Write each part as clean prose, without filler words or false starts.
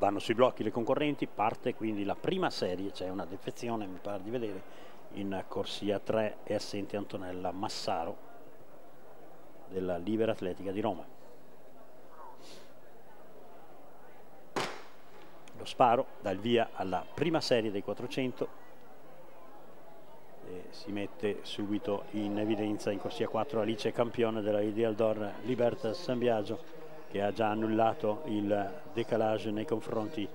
Vanno sui blocchi le concorrenti, parte quindi la prima serie, c'è una defezione mi pare di vedere, in corsia 3 è assente Antonella Massaro della Libera Atletica di Roma. Lo sparo dà il via alla prima serie dei 400 e si mette subito in evidenza in corsia 4 Alice Campione della Ideal Door Libertas San Biagio, che ha già annullato il decalage nei confronti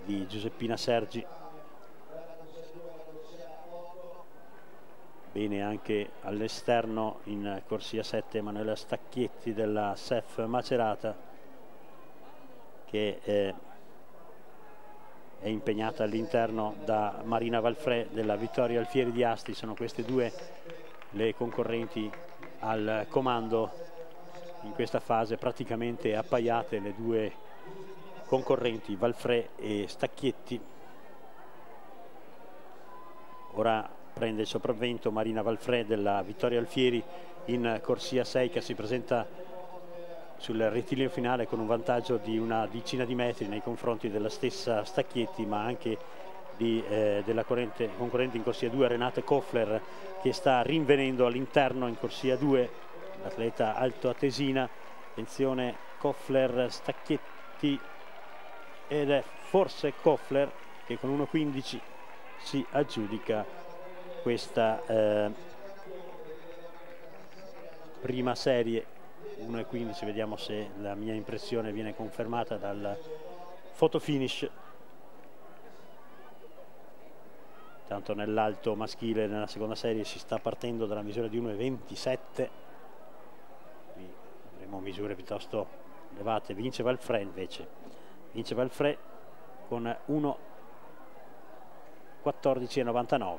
di Giuseppina Sergi. Bene anche all'esterno in corsia 7 Emanuela Stacchietti della SEF Macerata, che è impegnata all'interno da Marina Valfrè della Vittoria Alfieri di Asti. Sono queste due le concorrenti al comando in questa fase, praticamente appaiate le due concorrenti Valfrè e Stacchietti. Ora prende il sopravvento Marina Valfrè della Vittoria Alfieri in corsia 6, che si presenta sul rettilineo finale con un vantaggio di una decina di metri nei confronti della stessa Stacchietti, ma anche della concorrente in corsia 2 Renate Koffler, che sta rinvenendo all'interno in corsia 2 l'atleta altoatesina. Attenzione, Koffler, Stacchietti, ed è forse Koffler che con 1.15 si aggiudica questa prima serie. 1.15, vediamo se la mia impressione viene confermata dal fotofinish. Tanto nell'alto maschile nella seconda serie si sta partendo dalla misura di 1.27, qui avremo misure piuttosto elevate. Vince Valfrè invece, vince Valfrè con 1.14,99,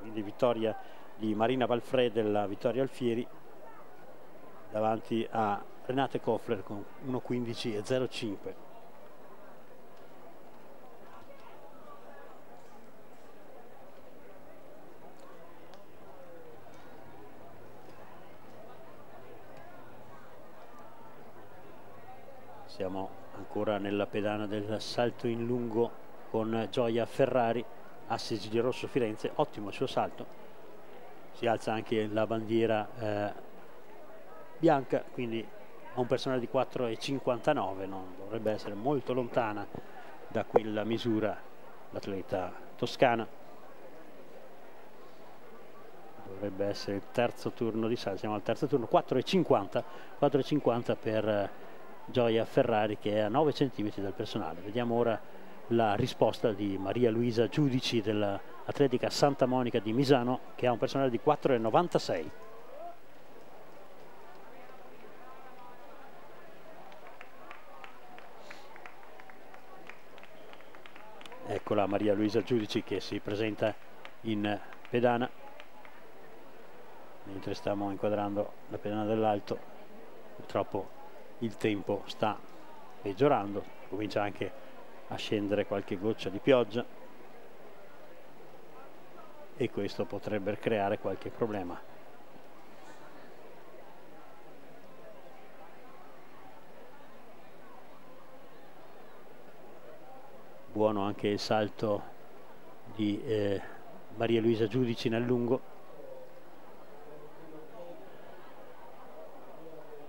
quindi vittoria di Marina Valfrè della Vittoria Alfieri davanti a Renate Koffler con 1.15,05. Siamo ancora nella pedana del salto in lungo con Gioia Ferrari, Assisi di Rosso Firenze. Ottimo il suo salto, si alza anche la bandiera bianca, quindi a un personale di 4,59 non dovrebbe essere molto lontana da quella misura l'atleta toscana. Dovrebbe essere il terzo turno di salto, siamo al terzo turno. 4,50 per Gioia Ferrari, che è a 9 cm dal personale. Vediamo ora la risposta di Maria Luisa Giudici dell'Atletica Santa Monica di Misano, che ha un personale di 4,96. Eccola Maria Luisa Giudici che si presenta in pedana, mentre stiamo inquadrando la pedana dell'alto. Purtroppo il tempo sta peggiorando, comincia anche a scendere qualche goccia di pioggia e questo potrebbe creare qualche problema. Buono anche il salto di Maria Luisa Giudici nel lungo,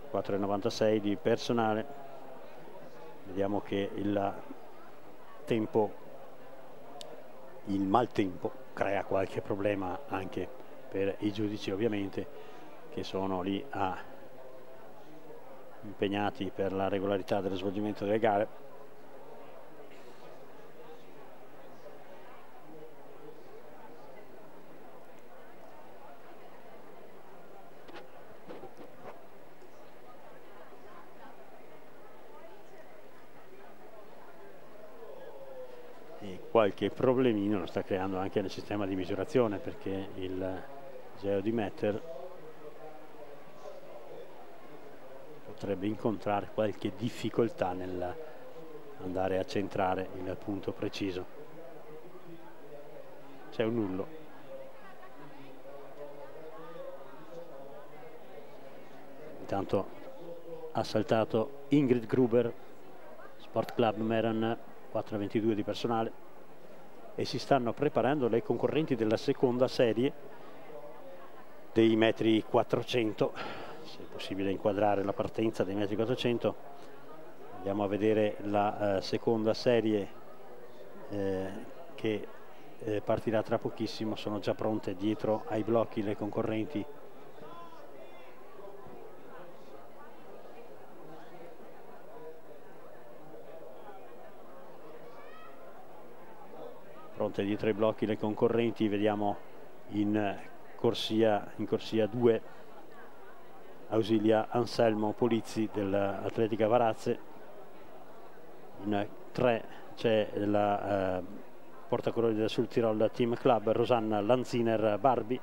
4,96 di personale. Vediamo che il maltempo crea qualche problema anche per i giudici, ovviamente, che sono lì impegnati per la regolarità dello svolgimento delle gare. Qualche problemino lo sta creando anche nel sistema di misurazione, perché il geodimeter potrebbe incontrare qualche difficoltà nel andare a centrare il punto preciso. C'è un nullo. Intanto ha saltato Ingrid Gruber, Sport Club Meran 4,22 di personale, e si stanno preparando le concorrenti della seconda serie dei metri 400, se è possibile inquadrare la partenza dei metri 400. Andiamo a vedere la seconda serie che partirà tra pochissimo. Sono già pronte dietro ai blocchi le concorrenti. Pronte dietro ai blocchi le concorrenti. Vediamo in corsia 2 Ausilia Anselmo Polizzi dell'Atletica Varazze. In 3 c'è la portacolori del Sul Tirol Team Club Rosanna Lanziner Barbi.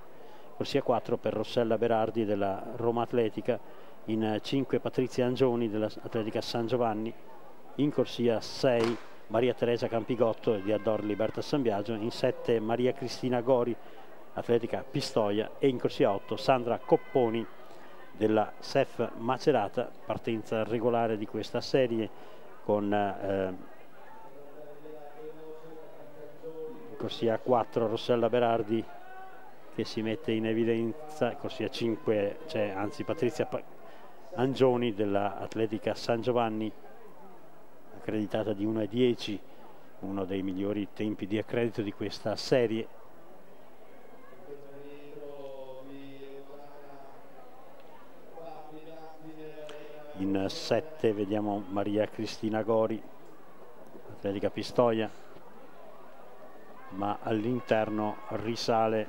Corsia 4 per Rossella Berardi della Roma Atletica. In 5 Patrizia Angioni dell'Atletica San Giovanni. In corsia 6 Maria Teresa Campigotto di Addor Liberta San Biagio. In 7 Maria Cristina Gori, Atletica Pistoia. E in corsia 8 Sandra Copponi della SEF Macerata. Partenza regolare di questa serie con corsia 4 Rossella Berardi che si mette in evidenza. Corsia 5 c'è Patrizia Angioni dell'Atletica San Giovanni, accreditata di 1,10, uno dei migliori tempi di accredito di questa serie. In 7 vediamo Maria Cristina Gori, Atletica Pistoia, ma all'interno risale,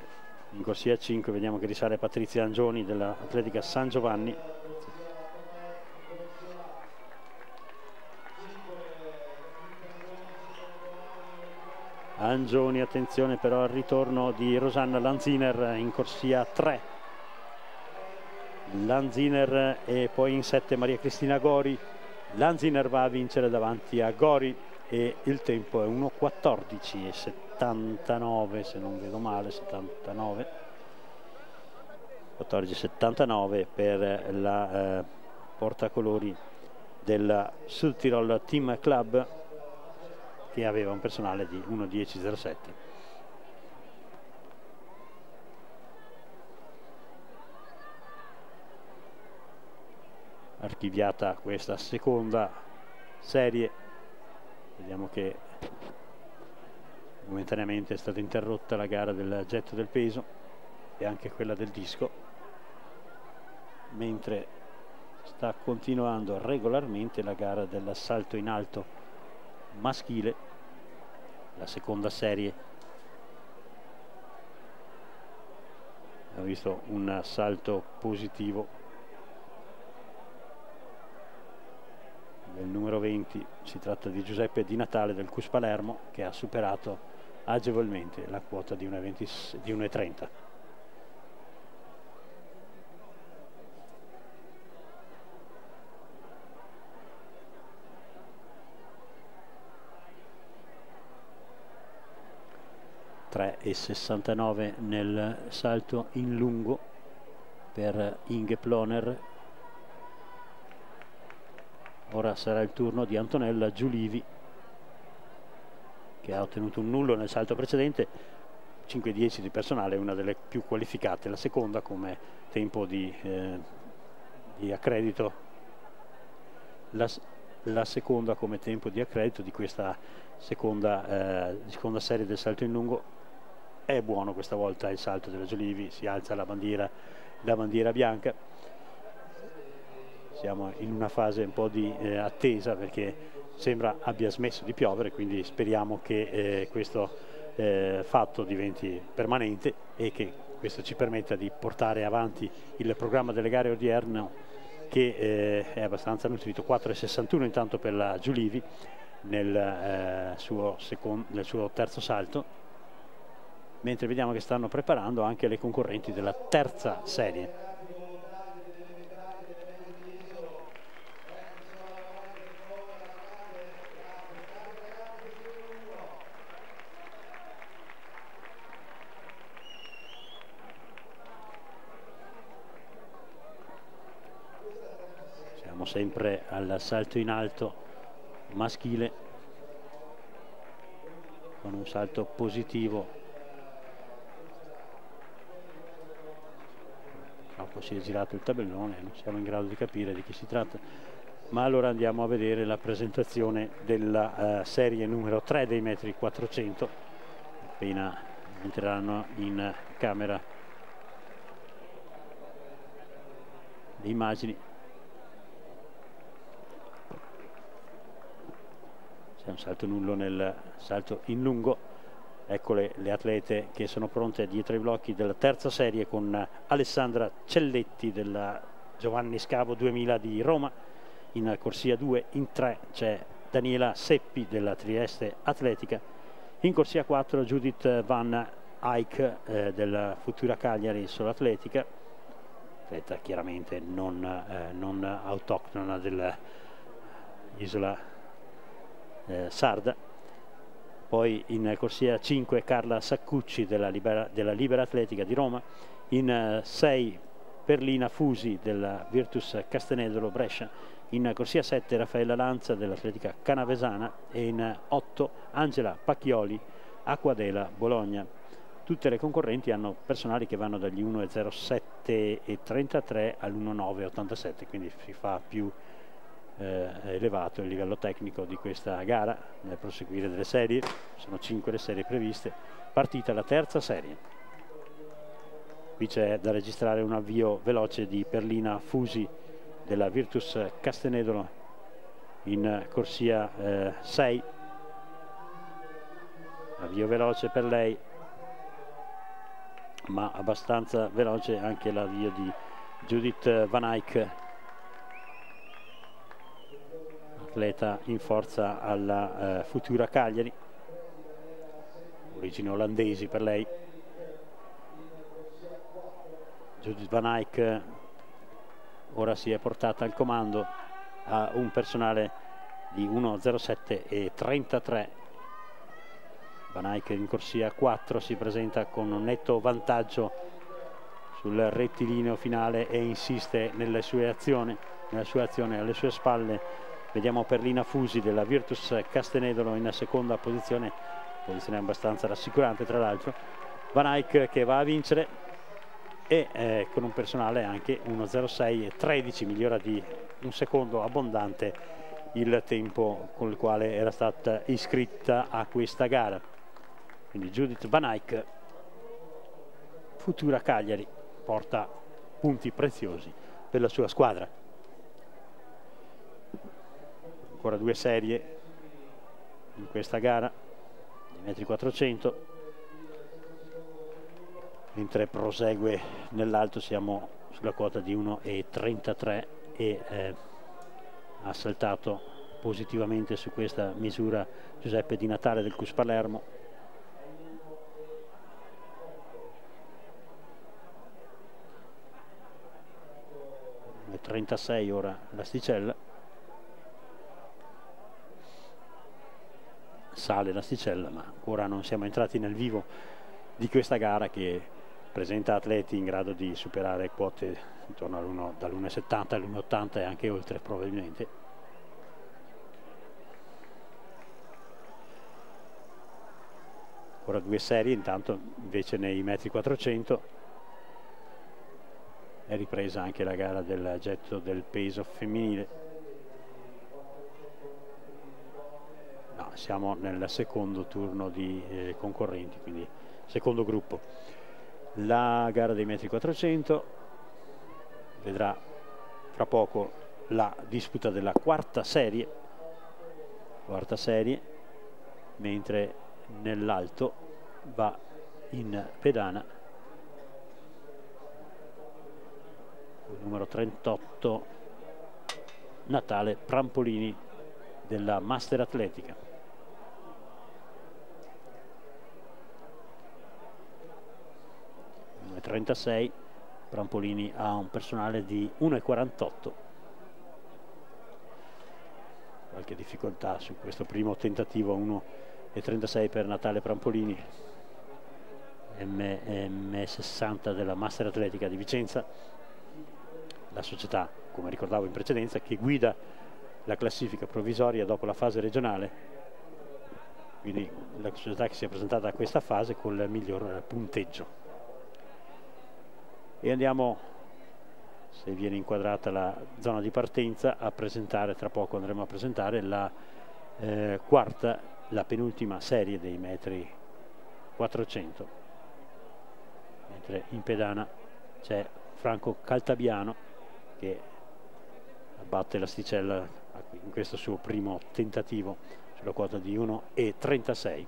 in corsia 5 vediamo che risale Patrizia Angioni dell'Atletica San Giovanni. Angioni, attenzione però al ritorno di Rosanna Lanziner in corsia 3. Lanziner, e poi in 7 Maria Cristina Gori. Lanziner va a vincere davanti a Gori e il tempo è 1:14,79 se non vedo male, 14,79 per la portacolori del Sud Tirol Team Club, che aveva un personale di 1:10,07. Archiviata questa seconda serie, vediamo che momentaneamente è stata interrotta la gara del getto del peso e anche quella del disco, mentre sta continuando regolarmente la gara del salto in alto maschile, la seconda serie. Abbiamo visto un salto positivo del numero 20, si tratta di Giuseppe Di Natale del CUS Palermo, che ha superato agevolmente la quota di 1,30. (3,69) nel salto in lungo per Inge Ploner. Ora sarà il turno di Antonella Giulivi, che ha ottenuto un nullo nel salto precedente. 5,10 di personale, una delle più qualificate, la seconda come tempo di accredito, la seconda come tempo di accredito di questa seconda serie del salto in lungo. È buono questa volta il salto della Giulivi, si alza la bandiera bianca. Siamo in una fase un po' di attesa, perché sembra abbia smesso di piovere, quindi speriamo che questo fatto diventi permanente e che questo ci permetta di portare avanti il programma delle gare odierne, che è abbastanza nutrito. 4,61 intanto per la Giulivi nel suo terzo salto, mentre vediamo che stanno preparando anche le concorrenti della terza serie. Sempre al salto in alto maschile. con un salto positivo. Purtroppo si è girato il tabellone, non siamo in grado di capire di chi si tratta, ma allora andiamo a vedere la presentazione della serie numero 3 dei metri 400. Appena entreranno in camera le immagini. C'è un salto nullo nel salto in lungo. Eccole le atlete che sono pronte dietro i blocchi della terza serie, con Alessandra Celletti della Giovanni Scavo 2000 di Roma in corsia 2. In 3 c'è Daniela Seppi della Trieste Atletica. In corsia 4 Judith Van Eyck della Futura Cagliari Solatletica, atleta chiaramente non autoctona dell'isola sarda. Poi in corsia 5 Carla Saccucci della Libera Atletica di Roma. In 6 Perlina Fusi della Virtus Castenedolo Brescia. In corsia 7 Raffaella Lanza dell'Atletica Canavesana. E in 8 Angela Pacchioli Acquadela Bologna. Tutte le concorrenti hanno personali che vanno dagli 1,07,33 all'1,9,87, quindi si fa più elevato il livello tecnico di questa gara. Nel proseguire delle serie, sono 5 le serie previste, partita la terza serie. Qui c'è da registrare un avvio veloce di Perlina Fusi della Virtus Castenedolo in corsia 6. Avvio veloce per lei, ma abbastanza veloce anche l'avvio di Judith Van Eyck, atleta in forza alla Futura Cagliari, origini olandesi per lei. Judith Van Eyck ora si è portata al comando, a un personale di 1,07,33. Van Eyck in corsia 4 si presenta con un netto vantaggio sul rettilineo finale e insiste nelle sue azioni, alle sue spalle. Vediamo Perlina Fusi della Virtus Castenedolo in seconda posizione abbastanza rassicurante tra l'altro. Van Eyck che va a vincere e con un personale anche 1,06,13, migliora di un secondo abbondante il tempo con il quale era stata iscritta a questa gara. Quindi Judith Van Eyck, Futura Cagliari, porta punti preziosi per la sua squadra. Ancora 2 serie in questa gara dei metri 400, mentre prosegue nell'alto. Siamo sulla quota di 1,33 e ha saltato positivamente su questa misura Giuseppe Di Natale del CUS Palermo. E 36 ora l'asticella. Sale l'asticella, ma ancora non siamo entrati nel vivo di questa gara, che presenta atleti in grado di superare quote intorno dall'1,70 all'1,80 e anche oltre probabilmente. Ora 2 serie, intanto invece nei metri 400 è ripresa anche la gara del getto del peso femminile. Siamo nel secondo turno di concorrenti, quindi secondo gruppo. La gara dei metri 400 vedrà fra poco la disputa della quarta serie, mentre nell'alto va in pedana il numero 38 Natale Prampolini della Master Atletica. 36, Prampolini ha un personale di 1,48. Qualche difficoltà su questo primo tentativo, 1,36 per Natale Prampolini, M60 della Master Atletica di Vicenza, la società, come ricordavo in precedenza, che guida la classifica provvisoria dopo la fase regionale quindi la società che si è presentata a questa fase con il miglior punteggio. E andiamo, se viene inquadrata la zona di partenza, a presentare, tra poco andremo a presentare la quarta, la penultima serie dei metri 400, mentre in pedana c'è Franco Caltabiano che abbatte l'asticella in questo suo primo tentativo sulla quota di 1,36.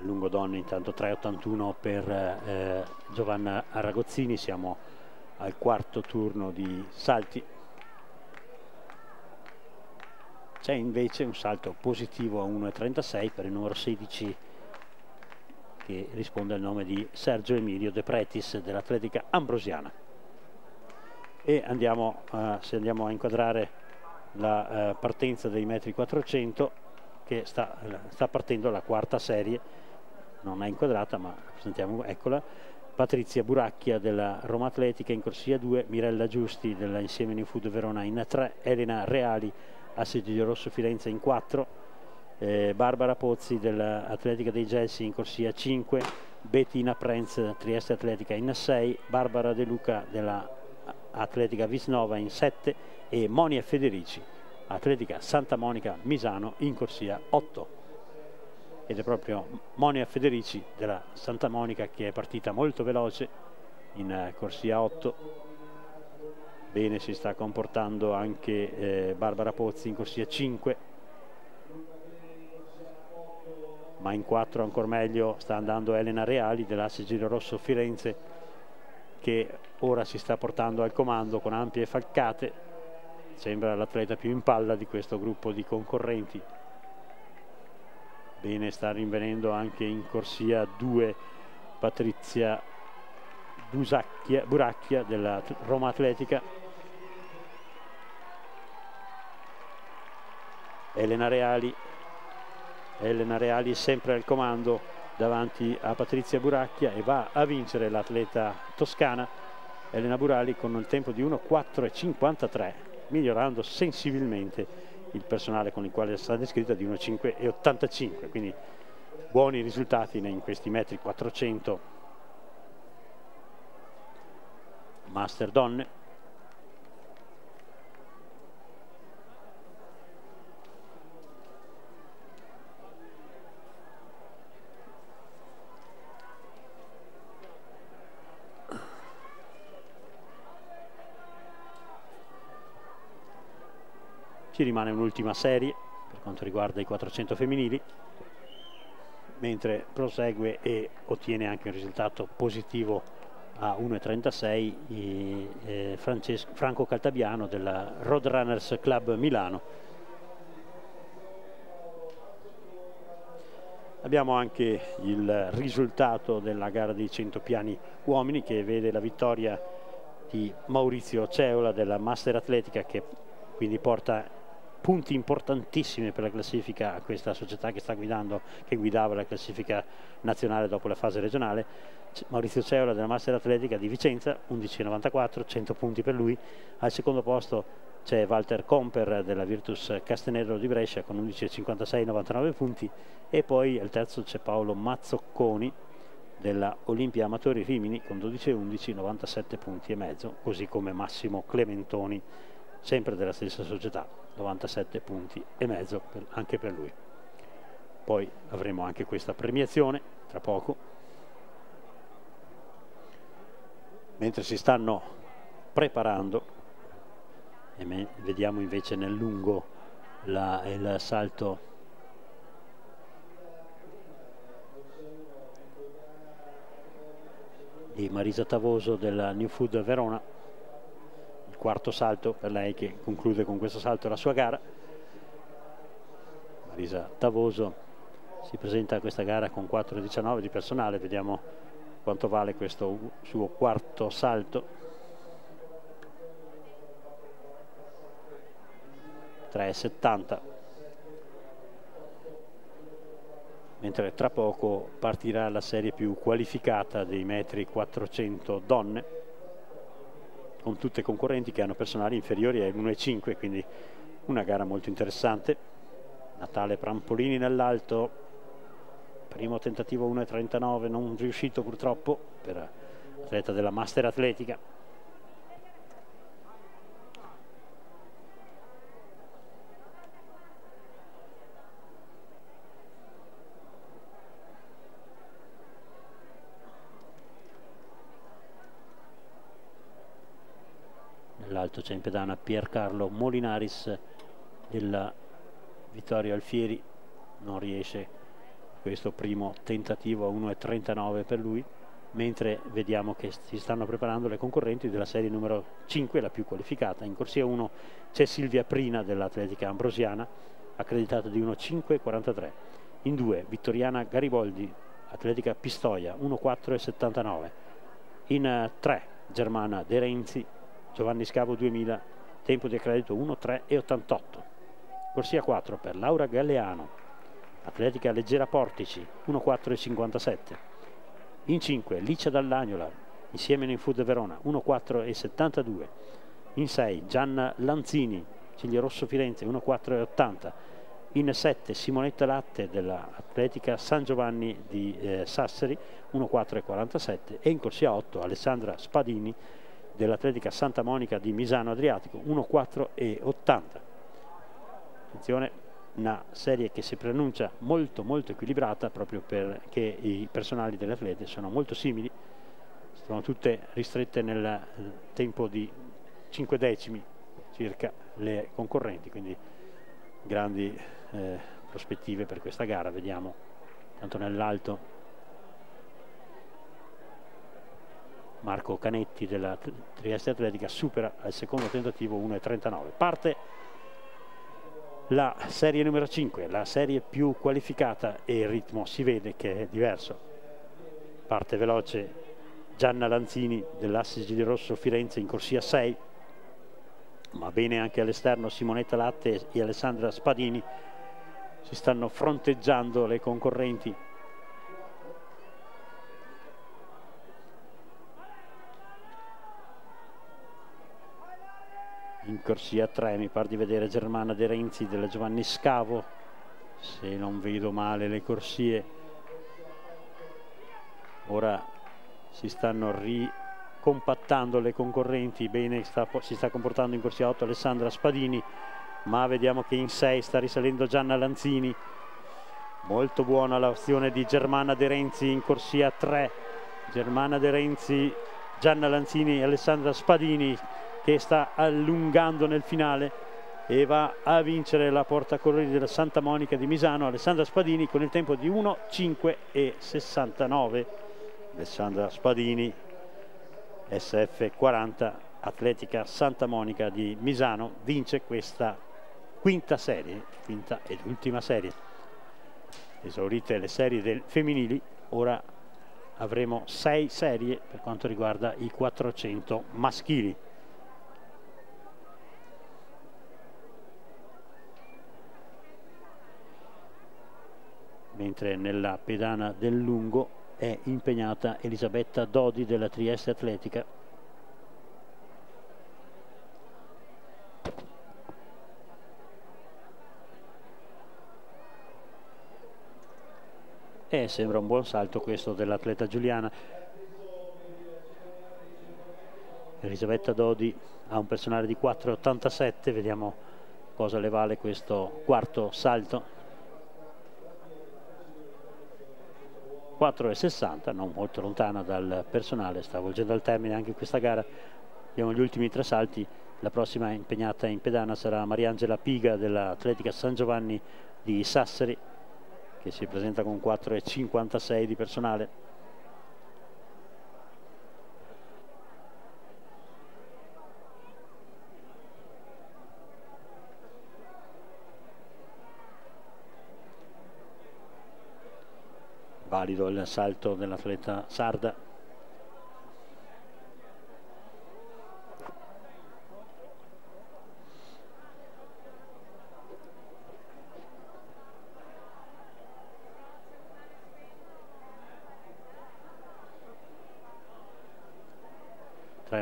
Lungo donne intanto 3,81 per Giovanna Aragozzini. Siamo al quarto turno di salti. C'è invece un salto positivo a 1,36 per il numero 16 che risponde al nome di Sergio Emilio De Pretis dell'Atletica Ambrosiana. E andiamo se andiamo a inquadrare la partenza dei metri 400, che sta partendo la quarta serie, non è inquadrata ma presentiamo, eccola. Patrizia Buracchia della Roma Atletica in corsia 2, Mirella Giusti dell'Insieme New Food Verona in 3, Elena Reali Assidio Rosso Firenze in 4, Barbara Pozzi dell'Atletica dei Gelsi in corsia 5, Bettina Prenz Trieste Atletica in 6, Barbara De Luca della Atletica Visnova in 7 e Monia Federici Atletica Santa Monica Misano in corsia 8. Ed è proprio Monia Federici della Santa Monica che è partita molto veloce in corsia 8. Bene si sta comportando anche Barbara Pozzi in corsia 5, ma in 4 ancora meglio sta andando Elena Reali dell'Asse Giro Rosso Firenze, che ora si sta portando al comando con ampie falcate. Sembra l'atleta più in palla di questo gruppo di concorrenti. Bene sta rinvenendo anche in corsia 2 Patrizia Buracchia della Roma Atletica. Elena Reali è sempre al comando davanti a Patrizia Buracchia e va a vincere l'atleta toscana Elena Burali con il tempo di 1,4,53, migliorando sensibilmente il personale con il quale è stata iscritta di 1,5,85, quindi buoni risultati in questi metri 400 Master donne. Ci rimane un'ultima serie per quanto riguarda i 400 femminili, mentre prosegue e ottiene anche un risultato positivo a 1,36 Franco Caltabiano della Roadrunners Club Milano. Abbiamo anche il risultato della gara dei 100 piani uomini, che vede la vittoria di Maurizio Ceola della Master Atletica, che quindi porta punti importantissimi per la classifica a questa società che sta guidando, che guidava la classifica nazionale dopo la fase regionale. Maurizio Ceola della Master Atletica di Vicenza, 11,94, 100 punti per lui. Al secondo posto c'è Walter Comper della Virtus Castenedro di Brescia con 11,56, 99 punti, e poi al terzo c'è Paolo Mazzocconi della Olimpia Amatori Rimini con 12,11, 97 punti e mezzo, così come Massimo Clementoni, sempre della stessa società, 97 punti e mezzo anche per lui. Poi avremo anche questa premiazione tra poco. Mentre si stanno preparando, e vediamo invece nel lungo il salto di Marisa Tavoso della New Food Verona, il quarto salto per lei, che conclude con questo salto la sua gara. Marisa Tavoso si presenta a questa gara con 4,19 di personale. Vediamo quanto vale questo suo quarto salto. 3,70, mentre tra poco partirà la serie più qualificata dei metri 400 donne, con tutte concorrenti che hanno personali inferiori ai 1,5, quindi una gara molto interessante. Natale Prampolini nell'alto, primo tentativo 1,39, non riuscito purtroppo per atleta della Master Atletica. Nell'alto c'è in pedana Piercarlo Molinaris della Vittorio Alfieri, non riesce questo primo tentativo a 1,39 per lui, mentre vediamo che si stanno preparando le concorrenti della serie numero 5, la più qualificata. In corsia 1 c'è Silvia Prina dell'Atletica Ambrosiana, accreditata di 1,5,43. In 2 Vittoriana Gariboldi, Atletica Pistoia, 1,4,79. In 3 Germana De Renzi, Giovanni Scavo 2000, tempo di accredito 1,3,88. Corsia 4 per Laura Galleano, Atletica Leggera Portici, 1,4,57. In 5 Licia Dall'Agnola, insieme in Food Verona, 1,4,72. In 6 Gianna Lanzini, Ciglio Rosso Firenze, 1,4,80. In 7 Simonetta Latte dell'Atletica San Giovanni di Sassari, 1,4,47. E in corsia 8 Alessandra Spadini dell'Atletica Santa Monica di Misano Adriatico, 1,4,80. Attenzione, una serie che si preannuncia molto equilibrata, proprio perché i personali delle atlete sono molto simili, sono tutte ristrette nel tempo di 5 decimi circa le concorrenti, quindi grandi prospettive per questa gara. Vediamo tanto nell'alto Marco Canetti della Trieste Atletica supera al secondo tentativo 1,39. Parte la serie numero 5, la serie più qualificata, e il ritmo si vede che è diverso. Parte veloce Gianna Lanzini dell'Assisi di Rosso Firenze in corsia 6, ma bene anche all'esterno Simonetta Latte e Alessandra Spadini. Si stanno fronteggiando le concorrenti. In corsia 3 mi pare di vedere Germana De Renzi della Giovanni Scavo, se non vedo male le corsie. Ora si stanno ricompattando le concorrenti, bene si sta comportando in corsia 8 Alessandra Spadini, ma vediamo che in 6 sta risalendo Gianna Lanzini. Molto buona l'azione di Germana De Renzi in corsia 3. Germana De Renzi, Gianna Lanzini e Alessandra Spadini, che sta allungando nel finale e va a vincere la portacolori della Santa Monica di Misano, Alessandra Spadini, con il tempo di 1,5,69. Alessandra Spadini, SF40, Atletica Santa Monica di Misano, vince questa quinta ed ultima serie. Esaurite le serie femminili, ora avremo 6 serie per quanto riguarda i 400 maschili. Mentre nella pedana del lungo è impegnata Elisabetta Dodi della Trieste Atletica. E sembra un buon salto questo dell'atleta giuliana. Elisabetta Dodi ha un personale di 4,87, vediamo cosa le vale questo quarto salto. 4,60, non molto lontana dal personale, sta volgendo al termine anche questa gara. Abbiamo gli ultimi 3 salti. La prossima impegnata in pedana sarà Mariangela Piga dell'Atletica San Giovanni di Sassari, che si presenta con 4,56 di personale. Valido il salto dell'atleta sarda.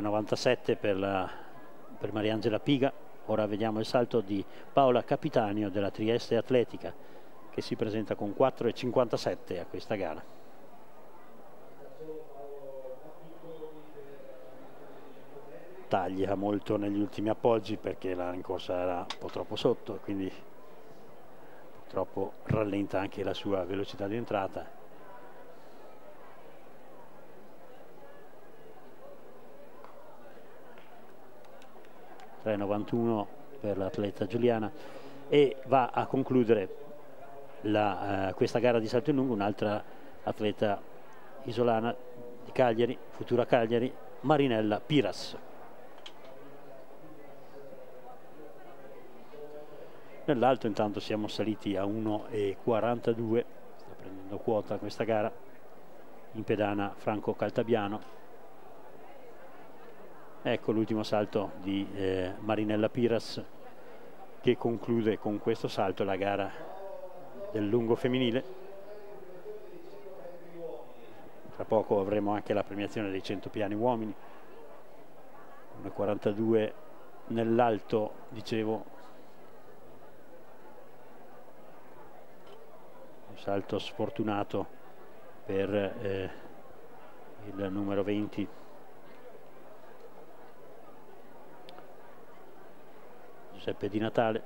3,97 per Mariangela Piga. Ora vediamo il salto di Paola Capitanio della Trieste Atletica, che si presenta con 4,57 a questa gara. Taglia molto negli ultimi appoggi perché la rincorsa era un po' troppo sotto, quindi purtroppo rallenta anche la sua velocità di entrata. (3,91 per l'atleta giuliana). E va a concludere questa gara di salto in lungo un'altra atleta isolana di Cagliari, futura Cagliari, Marinella Piras. Nell'alto intanto siamo saliti a 1,42, sta prendendo quota questa gara, in pedana Franco Caltabiano. Ecco l'ultimo salto di Marinella Piras, che conclude con questo salto la gara del lungo femminile. Tra poco avremo anche la premiazione dei 100 piani uomini. 1,42 nell'alto, dicevo. Un salto sfortunato per il numero 20. Giuseppe Di Natale.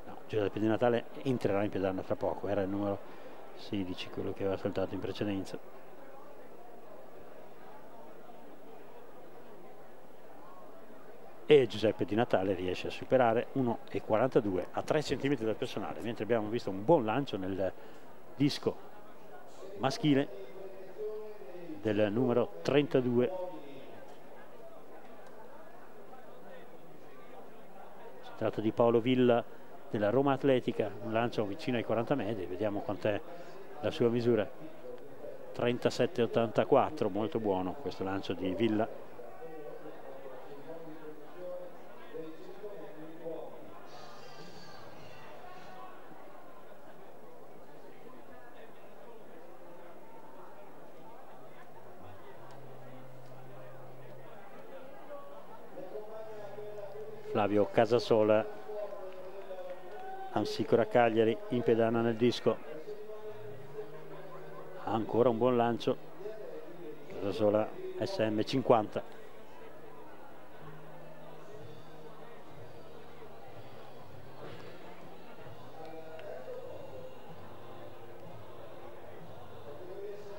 No, Giuseppe Di Natale entrerà in pedana tra poco, era il numero 16 quello che aveva saltato in precedenza. E Giuseppe Di Natale riesce a superare 1,42 a 3 cm dal personale, mentre abbiamo visto un buon lancio nel disco maschile del numero 32. Si tratta di Paolo Villa della Roma Atletica, un lancio vicino ai 40 metri, vediamo quant'è la sua misura. 37,84, molto buono questo lancio di Villa. Flavio Casasola, Ansicora Cagliari, in pedana nel disco. Ancora un buon lancio, Casasola SM 50.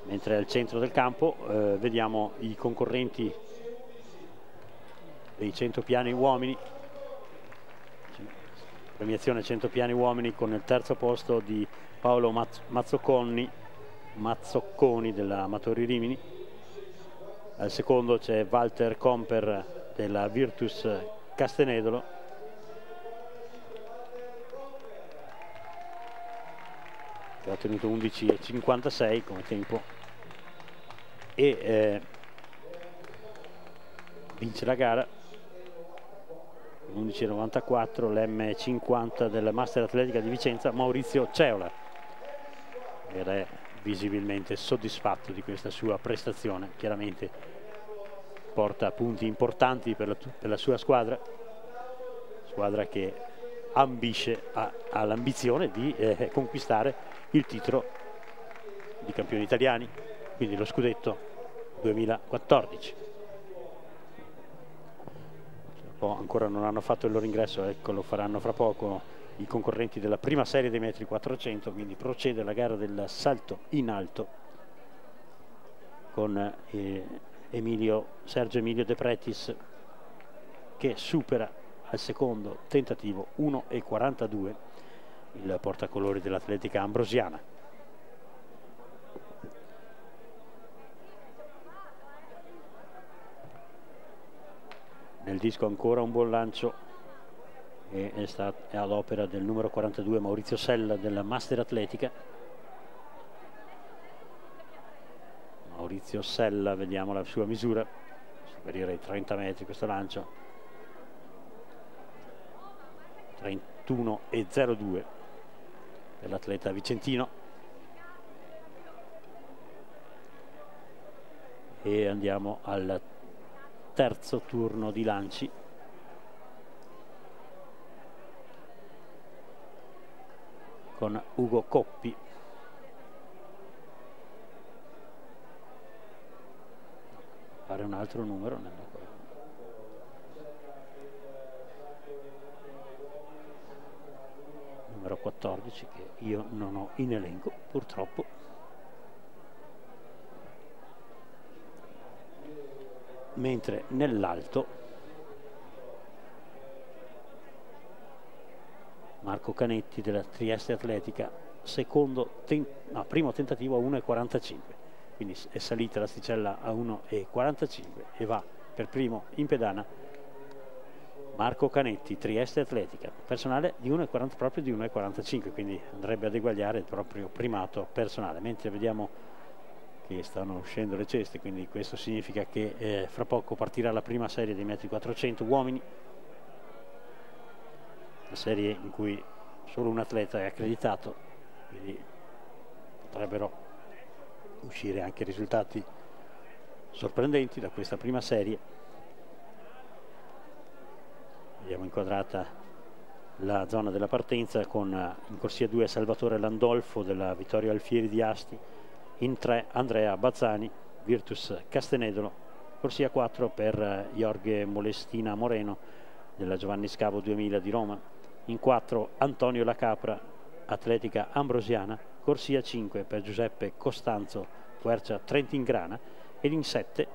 Mentre al centro del campo vediamo i concorrenti dei 100 piani uomini. Premiazione 100 piani uomini con il terzo posto di Paolo Mazzocconi dell'Amatori Rimini. Al secondo c'è Walter Comper della Virtus Castenedolo. Che ha ottenuto 11,56 come tempo e vince la gara 11,94 l'M50 del Master Atletica di Vicenza, Maurizio Ceola, ed è visibilmente soddisfatto di questa sua prestazione. Chiaramente porta punti importanti per la sua squadra che ambisce ha l'ambizione di conquistare il titolo di campioni italiani, quindi lo scudetto 2014. Ancora non hanno fatto il loro ingresso, ecco, lo faranno fra poco i concorrenti della prima serie dei metri 400, quindi procede la gara del salto in alto con Sergio Emilio De Pretis, che supera al secondo tentativo 1,42 il portacolori dell'Atletica Ambrosiana. Nel disco ancora un buon lancio e è all'opera del numero 42 Maurizio Sella della Master Atletica. Maurizio Sella, vediamo la sua misura, superiore ai 30 metri questo lancio, 31,02 per l'atleta vicentino. E andiamo al terzo turno di lanci. Con Ugo Coppi. Fare un altro numero numero 14 che io non ho in elenco purtroppo. Mentre nell'alto Marco Canetti della Trieste Atletica, primo tentativo a 1,45, quindi è salita l'asticella a 1,45 e va per primo in pedana Marco Canetti, Trieste Atletica, personale di 1,40, proprio di 1,45, quindi andrebbe ad eguagliare il proprio primato personale. Mentre vediamo che stanno uscendo le ceste, quindi questo significa che fra poco partirà la prima serie dei metri 400 uomini, una serie in cui solo un atleta è accreditato, quindi potrebbero uscire anche risultati sorprendenti da questa prima serie. Vediamo inquadrata la zona della partenza con in corsia 2 Salvatore Landolfo della Vittorio Alfieri di Asti, in 3 Andrea Bazzani, Virtus Castenedolo, corsia 4 per Jorge Molestina Moreno della Giovanni Scavo 2000 di Roma, in 4 Antonio Lacapra, Atletica Ambrosiana, corsia 5 per Giuseppe Costanzo, Quercia Trentingrana, ed in 7,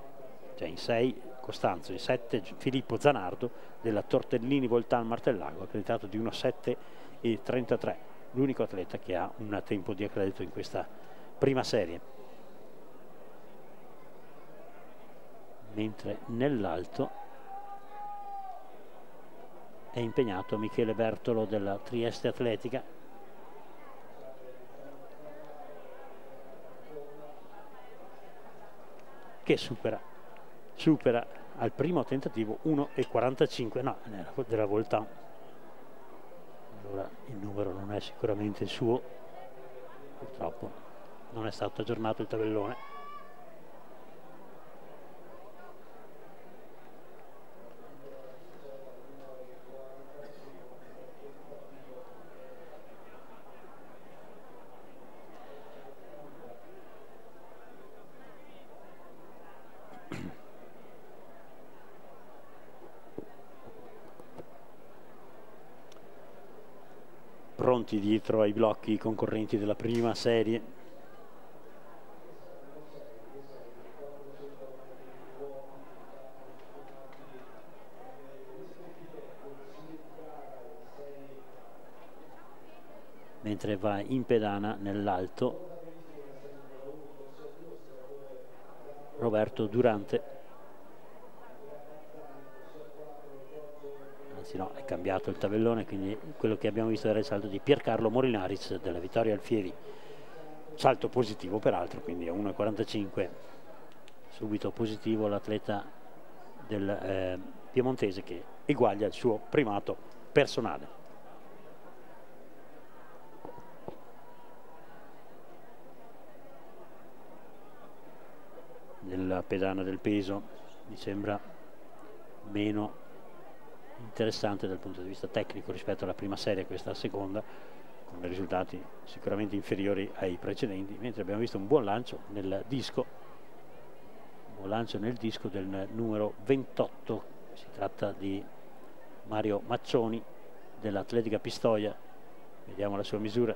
cioè in 6 Costanzo, in 7 Filippo Zanardo della Tortellini Voltan Martellago, accreditato di 1,7,33, l'unico atleta che ha un tempo di accredito in questa prima serie. Mentre nell'alto è impegnato Michele Bertolo della Trieste Atletica, che supera al primo tentativo 1,45, no, della Voltan. Allora il numero non è sicuramente il suo, purtroppo non è stato aggiornato il tabellone. Pronti dietro ai blocchi i concorrenti della prima serie. Mentre va in pedana nell'alto Roberto Durante. Anzi no, è cambiato il tabellone, quindi quello che abbiamo visto era il salto di Piercarlo Molinariz della Vittorio Alfieri, salto positivo peraltro, quindi a 1,45 subito positivo l'atleta del piemontese, che eguaglia il suo primato personale. Nella pedana del peso mi sembra meno interessante dal punto di vista tecnico rispetto alla prima serie, questa seconda, con risultati sicuramente inferiori ai precedenti, mentre abbiamo visto un buon lancio nel disco, del numero 28, si tratta di Mario Maccioni dell'Atletica Pistoia, vediamo la sua misura,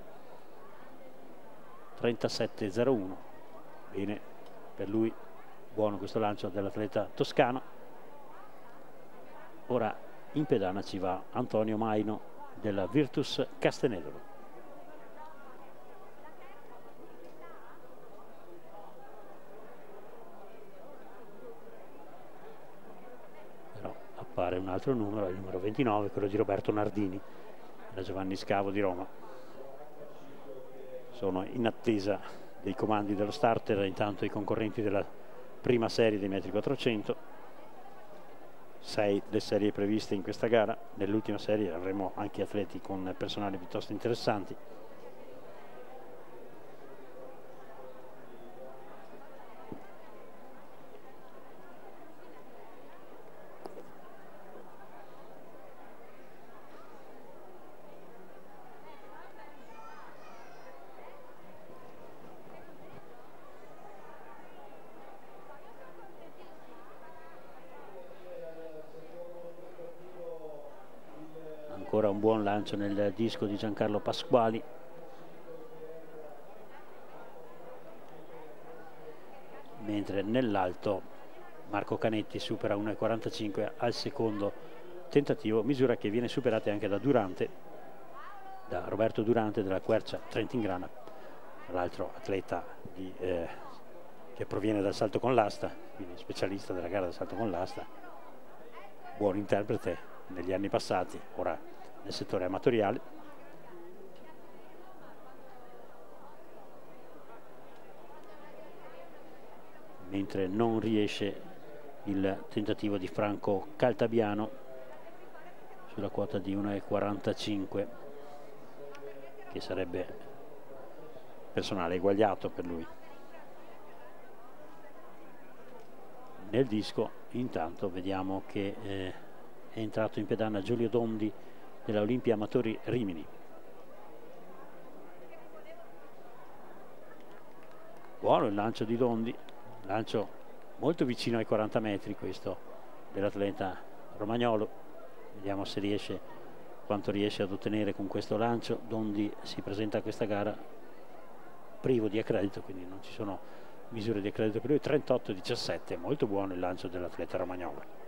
37,01, bene per lui, buono questo lancio dell'atleta toscano. Ora in pedana ci va Antonio Maino della Virtus Castenedolo. Però appare un altro numero, il numero 29, quello di Roberto Nardini della Giovanni Scavo di Roma. Sono in attesa dei comandi dello starter intanto i concorrenti della prima serie dei metri 400. 6 le serie previste in questa gara. Nell'ultima serie avremo anche atleti con personali piuttosto interessanti. ancora un buon lancio nel disco di Giancarlo Pasquali. Mentre nell'alto Marco Canetti supera 1,45 al secondo tentativo, misura che viene superata anche da Roberto Durante della Quercia Trentingrana, tra l'altro atleta che proviene dal salto con l'asta, quindi specialista della gara del salto con l'asta, buon interprete negli anni passati, ora nel settore amatoriale. Mentre non riesce il tentativo di Franco Caltabiano sulla quota di 1,45, che sarebbe personale eguagliato per lui. Nel disco intanto vediamo che è entrato in pedana Giulio Dondi della Olimpia Amatori Rimini. Buono il lancio di Dondi, lancio molto vicino ai 40 metri questo dell'atleta romagnolo. Vediamo se riesce, quanto riesce ad ottenere con questo lancio. Dondi si presenta a questa gara privo di accredito, quindi non ci sono misure di accredito per lui. 38,17, molto buono il lancio dell'atleta romagnolo.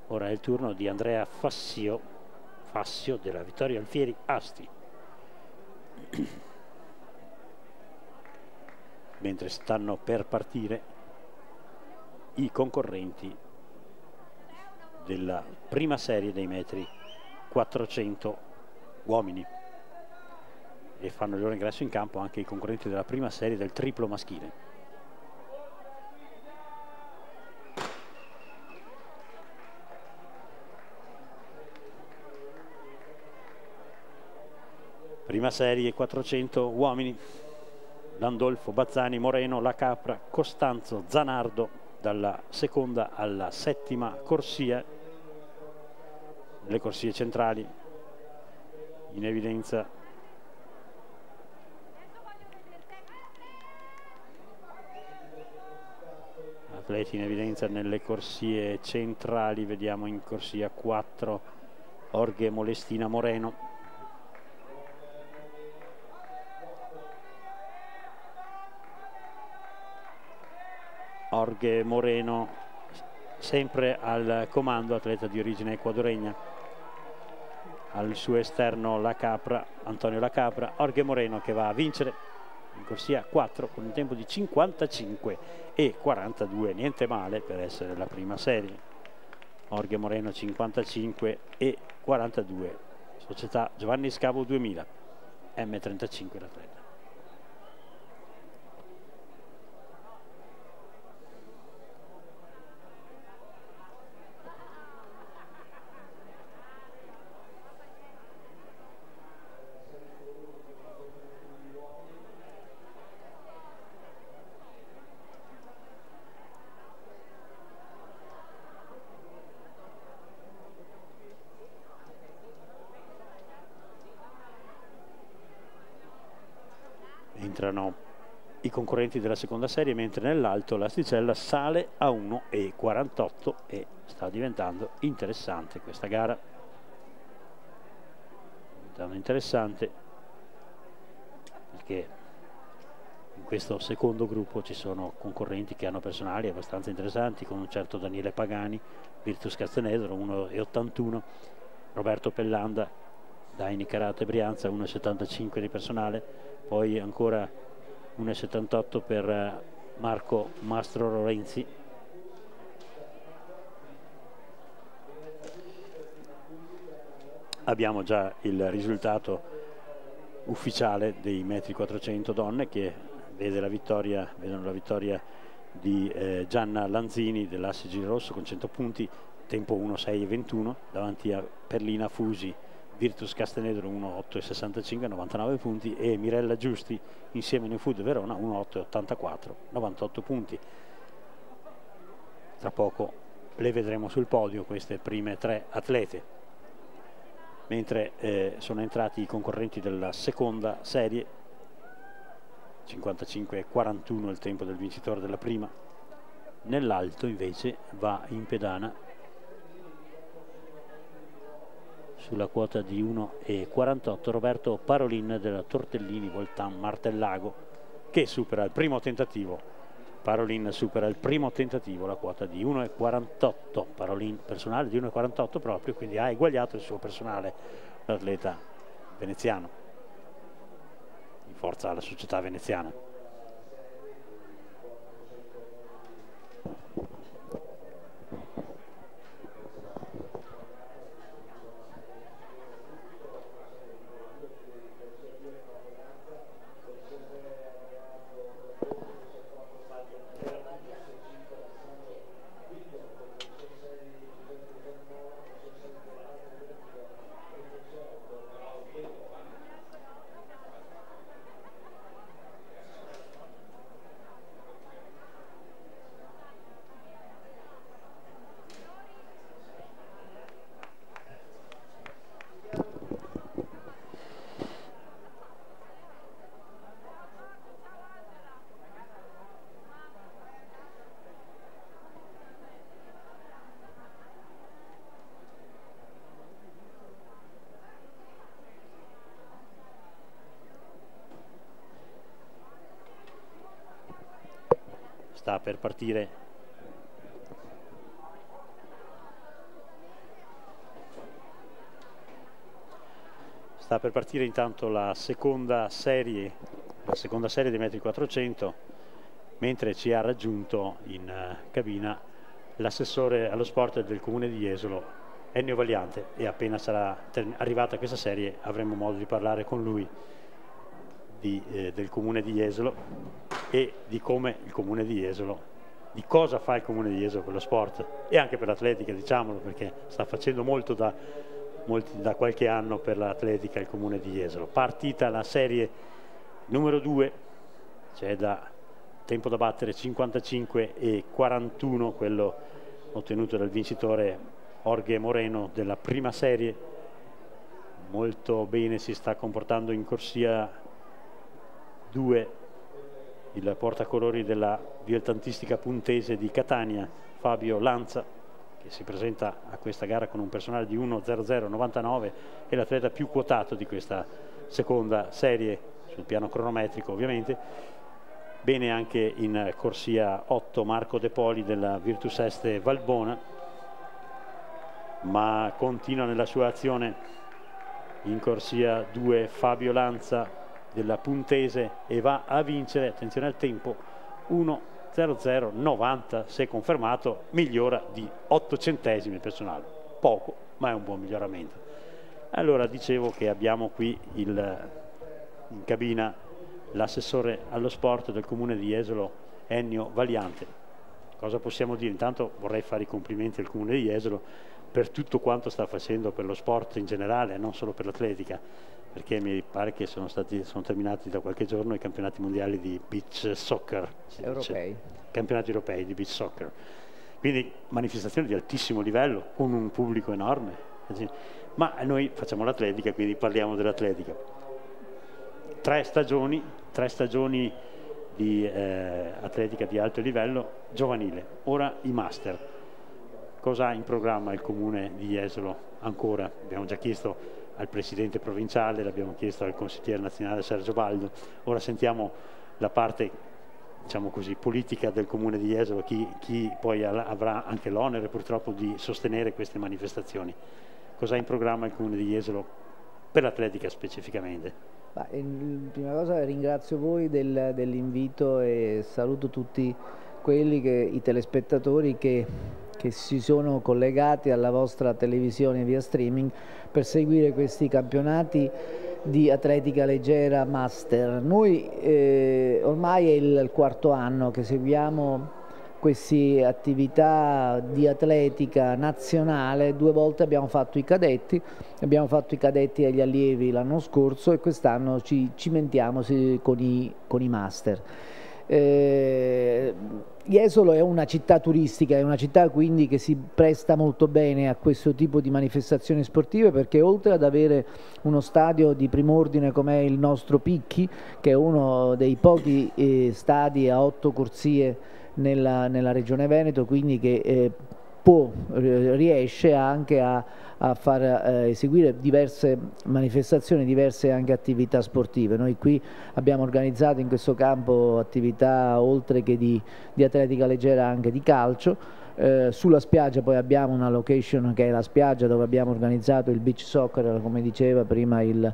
Ora è il turno di Andrea Fassio della Vittorio Alfieri Asti. Mentre stanno per partire i concorrenti della prima serie dei metri 400 uomini, e fanno il loro ingresso in campo anche i concorrenti della prima serie del triplo maschile. Prima serie 400 uomini: Landolfo, Bazzani, Moreno, La Capra, Costanzo, Zanardo, dalla seconda alla settima corsia. Le corsie centrali in evidenza atleti in evidenza nelle corsie centrali. Vediamo in corsia 4 Orghe, Molestina, Moreno. Orghe Moreno sempre al comando, atleta di origine ecuadoregna. Al suo esterno Antonio La Capra. Orghe Moreno che va a vincere in corsia 4 con un tempo di 55,42, niente male per essere la prima serie. Orghe Moreno 55,42, società Giovanni Scavo 2000, M35 l'atleta. Entrano i concorrenti della seconda serie, mentre nell'alto l'asticella sale a 1,48 e sta diventando interessante questa gara. Diventando interessante perché in questo secondo gruppo ci sono concorrenti che hanno personali abbastanza interessanti, con un certo Daniele Pagani, Virtus Castenedro 1,81, Roberto Pellanda, Daini Karate Brianza 1,75 di personale. Poi ancora 1,78 per Marco Mastro Lorenzi. Abbiamo già il risultato ufficiale dei metri 400 donne, che vedono la vittoria di Gianna Lanzini dell'Asse Girosso con 100 punti, tempo 1,6,21, davanti a Perlina Fusi Virtus Castenedro 1,8,65, 99 punti, e Mirella Giusti insieme New Food Verona 1,8,84, 98 punti. Tra poco le vedremo sul podio queste prime 3 atlete. Mentre sono entrati i concorrenti della seconda serie, 55,41 il tempo del vincitore della prima, nell'alto invece va in pedana sulla quota di 1,48 Roberto Parolin della Tortellini Voltan Martellago, che supera il primo tentativo. Parolin supera il primo tentativo, la quota di 1,48, Parolin personale di 1,48 proprio, quindi ha eguagliato il suo personale, l'atleta veneziano, in forza alla società veneziana. Sta per partire intanto la seconda serie dei metri 400, mentre ci ha raggiunto in cabina l'assessore allo sport del comune di Jesolo, Ennio Valiante, e appena sarà arrivata questa serie avremo modo di parlare con lui del comune di Jesolo e di come il comune di Jesolo, di cosa fa il comune di Jesolo per lo sport e anche per l'atletica, diciamolo, perché sta facendo molto da qualche anno per l'atletica il comune di Jesolo. Partita la serie numero 2, c'è da tempo da battere 55,41, quello ottenuto dal vincitore Jorge Moreno della prima serie. Molto bene si sta comportando in corsia 2 il portacolori della dilettantistica puntese di Catania, Fabio Lanza, che si presenta a questa gara con un personale di 1.0099 e l'atleta più quotato di questa seconda serie sul piano cronometrico, ovviamente. Bene anche in corsia 8 Marco De Poli della Virtus Este Valbona, ma continua nella sua azione in corsia 2 Fabio Lanza della puntese e va a vincere, attenzione al tempo, 1.0090, se confermato migliora di 8 centesimi il personale, poco ma è un buon miglioramento. Allora dicevo che abbiamo qui in cabina l'assessore allo sport del comune di Jesolo, Ennio Valiante. Cosa possiamo dire? Intanto vorrei fare i complimenti al comune di Jesolo per tutto quanto sta facendo per lo sport in generale, non solo per l'atletica, perché mi pare che sono terminati da qualche giorno i campionati mondiali di beach soccer, europei. Campionati europei di beach soccer, quindi manifestazioni di altissimo livello con un pubblico enorme, ma noi facciamo l'atletica, quindi parliamo dell'atletica. 3 stagioni di atletica di alto livello giovanile, ora i master. Cosa ha in programma il comune di Jesolo ancora? Abbiamo già chiesto al presidente provinciale, l'abbiamo chiesto al consigliere nazionale Sergio Baldo, ora sentiamo la parte, diciamo così, politica del comune di Jesolo, chi poi avrà anche l'onere purtroppo di sostenere queste manifestazioni. Cosa ha in programma il comune di Jesolo per l'atletica specificamente? Prima cosa ringrazio voi dell'invito e saluto tutti i telespettatori che si sono collegati alla vostra televisione via streaming per seguire questi campionati di atletica leggera master. Noi ormai è il 4º anno che seguiamo queste attività di atletica nazionale. 2 volte abbiamo fatto i cadetti agli allievi l'anno scorso e quest'anno ci cimentiamo con i master. Jesolo è una città turistica, è una città quindi che si presta molto bene a questo tipo di manifestazioni sportive, perché oltre ad avere uno stadio di prim'ordine come il nostro Picchi, che è uno dei pochi stadi a 8 corsie nella regione Veneto, quindi che riesce anche a far eseguire diverse manifestazioni, diverse anche attività sportive. Noi qui abbiamo organizzato in questo campo attività oltre che di atletica leggera anche di calcio. Sulla spiaggia poi abbiamo una location che è la spiaggia dove abbiamo organizzato il beach soccer, come diceva prima il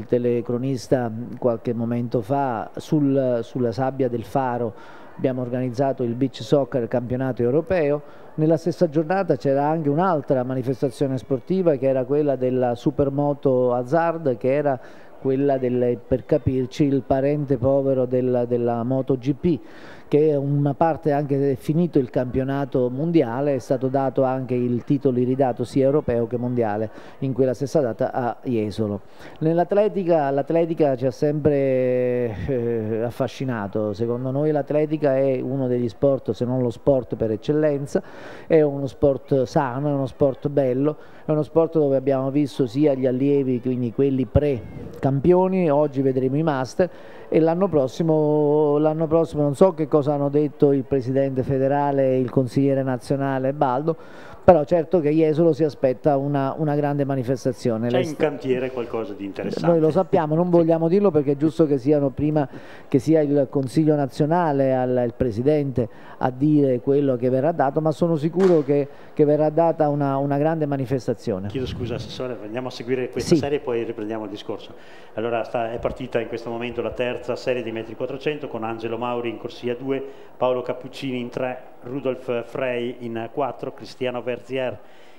telecronista qualche momento fa, sulla sabbia del Faro abbiamo organizzato il beach soccer campionato europeo. Nella stessa giornata c'era anche un'altra manifestazione sportiva che era quella della Supermoto Hazard, che era quella per capirci il parente povero della MotoGP, che è una parte anche finito il campionato mondiale, è stato dato anche il titolo ridato sia europeo che mondiale in quella stessa data a Jesolo. L'atletica ci ha sempre affascinato. Secondo noi l'atletica è uno degli sport, se non lo sport per eccellenza, è uno sport sano, è uno sport bello, è uno sport dove abbiamo visto sia gli allievi, quindi quelli pre-campioni, oggi vedremo i master, e l'anno prossimo non so che cosa hanno detto il presidente federale e il consigliere nazionale Baldo, però certo che Jesolo si aspetta una grande manifestazione. C'è in cantiere qualcosa di interessante? Noi lo sappiamo, non vogliamo dirlo perché è giusto che siano prima che sia il Consiglio nazionale, il Presidente a dire quello che verrà dato, ma sono sicuro che verrà data una grande manifestazione. Chiedo scusa Assessore, andiamo a seguire questa serie e poi riprendiamo il discorso. Allora è partita in questo momento la terza serie di metri 400 con Angelo Mauri in corsia 2, Paolo Cappuccini in 3, Rudolf Frey in 4, Cristiano Verzier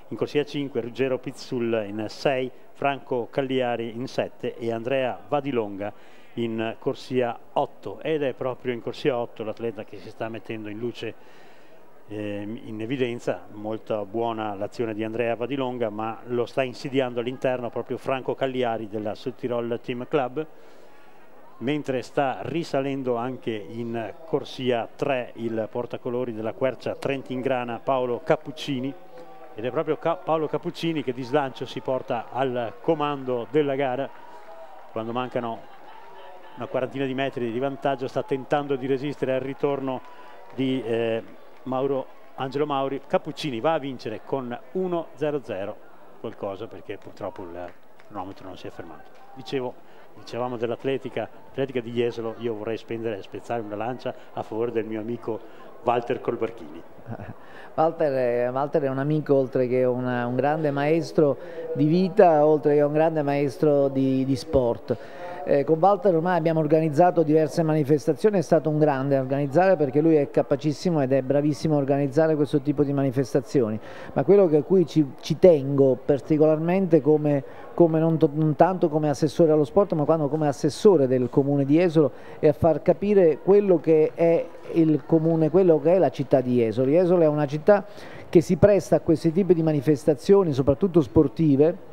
in corsia 5, Ruggero Pizzul in 6, Franco Cagliari in 7 e Andrea Vadilonga in corsia 8. Ed è proprio in corsia 8 l'atleta che si sta mettendo in luce, in evidenza. Molto buona l'azione di Andrea Vadilonga, ma lo sta insidiando all'interno proprio Franco Cagliari della Südtirol Team Club, mentre sta risalendo anche in corsia 3 il portacolori della Quercia Trentingrana Paolo Cappuccini, ed è proprio Paolo Cappuccini che di slancio si porta al comando della gara quando mancano una quarantina di metri di vantaggio. Sta tentando di resistere al ritorno di Angelo Mauri. Cappuccini va a vincere con 1-0-0 qualcosa, perché purtroppo il cronometro non si è fermato. Dicevamo dell'atletica di Jesolo. Io vorrei spezzare una lancia a favore del mio amico Walter Colbarchini. Walter è un amico, oltre che un grande maestro di vita, oltre che un grande maestro di sport. Con Walter ormai abbiamo organizzato diverse manifestazioni, è stato un grande a organizzare perché lui è capacissimo ed è bravissimo a organizzare questo tipo di manifestazioni, ma quello a cui ci tengo particolarmente non tanto come assessore allo sport, ma come assessore del comune di Jesolo, è a far capire quello che è il comune, quello che è la città di Jesolo. Jesolo è una città che si presta a questi tipi di manifestazioni, soprattutto sportive,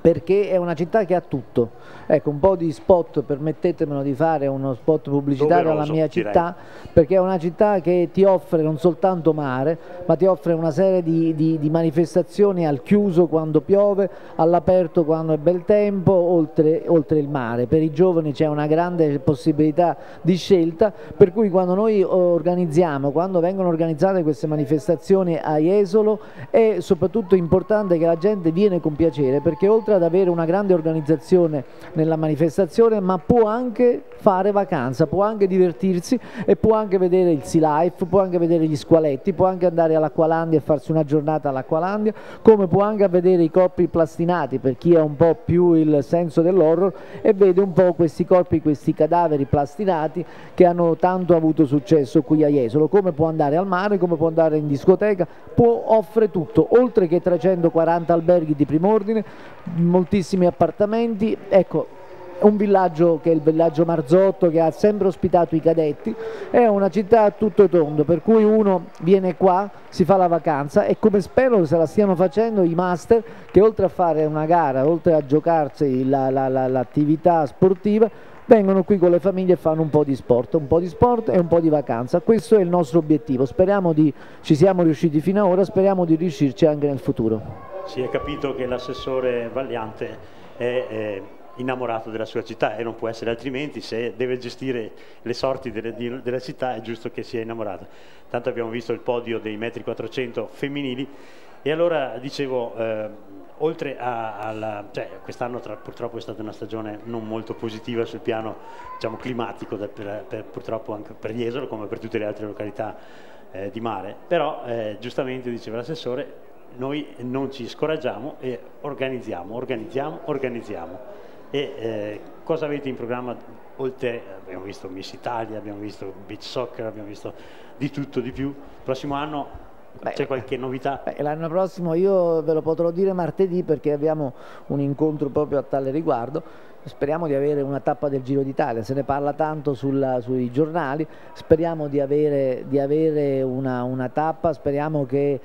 perché è una città che ha tutto. Ecco, un po' di spot, permettetemelo di fare uno spot pubblicitario alla mia città, perché è una città che ti offre non soltanto mare, ma ti offre una serie di manifestazioni al chiuso quando piove, all'aperto quando è bel tempo, oltre il mare. Per i giovani c'è una grande possibilità di scelta, per cui quando noi quando vengono organizzate queste manifestazioni a Jesolo, è soprattutto importante che la gente viene con piacere, perché oltre ad avere una grande organizzazione nella manifestazione, ma può anche fare vacanza, può anche divertirsi e può anche vedere il Sea Life, può anche vedere gli squaletti, può anche andare all'Acqualandia e farsi una giornata all'Acqualandia, come può anche vedere i corpi plastinati per chi ha un po' più il senso dell'horror e vede un po' questi corpi, questi cadaveri plastinati che hanno tanto avuto successo qui a Jesolo. Come può andare al mare, come può andare in discoteca, offre tutto, oltre che 340 alberghi di prim'ordine, moltissimi appartamenti. Ecco, un villaggio che è il villaggio Marzotto, che ha sempre ospitato i cadetti, è una città a tutto tondo, per cui uno viene qua, si fa la vacanza, e come spero se la stiano facendo i master, che oltre a fare una gara, oltre a giocarsi l'attività sportiva, vengono qui con le famiglie e fanno un po' di sport e un po' di vacanza. Questo è il nostro obiettivo, ci siamo riusciti fino ad ora, speriamo di riuscirci anche nel futuro. Si è capito che l'assessore Vagliante è innamorato della sua città, e non può essere altrimenti. Se deve gestire le sorti della città è giusto che sia innamorato. Tanto abbiamo visto il podio dei metri 400 femminili, e allora dicevo, oltre cioè, quest'anno purtroppo è stata una stagione non molto positiva sul piano, diciamo, climatico, purtroppo anche per Jesolo come per tutte le altre località di mare, però giustamente diceva l'assessore, noi non ci scoraggiamo e organizziamo. E cosa avete in programma? Oltre, abbiamo visto Miss Italia, abbiamo visto beach soccer, abbiamo visto di tutto, di più. Prossimo anno c'è qualche novità? L'anno prossimo io ve lo potrò dire martedì, perché abbiamo un incontro proprio a tale riguardo. Speriamo di avere una tappa del Giro d'Italia, se ne parla tanto sui giornali, speriamo di avere una tappa, speriamo che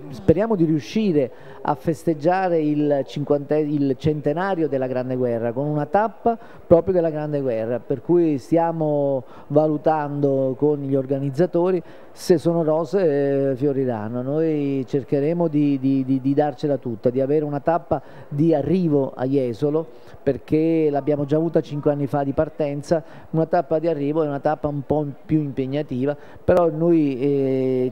speriamo di riuscire a festeggiare il centenario della Grande Guerra con una tappa proprio della Grande Guerra, per cui stiamo valutando con gli organizzatori, se sono rose fioriranno. Noi cercheremo di darcela tutta, di avere una tappa di arrivo a Jesolo, perché l'abbiamo già avuta 5 anni fa di partenza. Una tappa di arrivo è una tappa un po' più impegnativa, però noi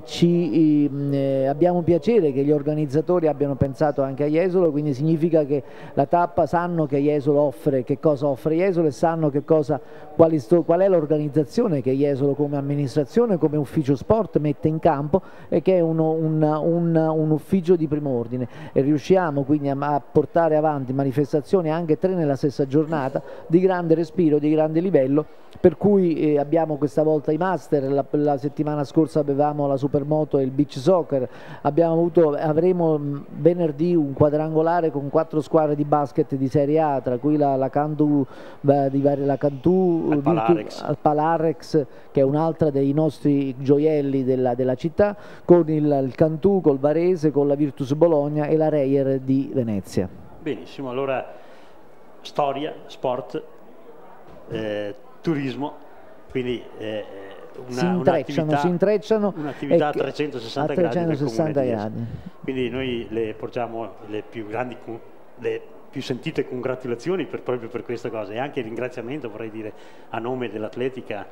abbiamo piacere che gli organizzatori abbiano pensato anche a Jesolo, quindi significa che la tappa, sanno che Jesolo offre, che cosa offre Jesolo, e sanno qual è l'organizzazione che Jesolo come amministrazione, come ufficio sport mette in campo, e che è un ufficio di primo ordine, e riusciamo quindi a portare avanti manifestazioni, anche 3 nella stessa giornata, di grande respiro, di grande livello, per cui abbiamo questa volta i master, la settimana scorsa avevamo la supermoto e il beach soccer, avremo venerdì un quadrangolare con 4 squadre di basket di Serie A, tra cui la Cantù al Palarex, che è un'altra dei nostri gioielli della città, con il Cantù, col Varese, con la Virtus Bologna e la Reyer di Venezia. Benissimo, allora storia, sport, turismo, quindi si intrecciano un'attività a 360 gradi. Quindi noi le portiamo le più sentite congratulazioni proprio per questa cosa, e anche il ringraziamento, vorrei dire, a nome dell'atletica.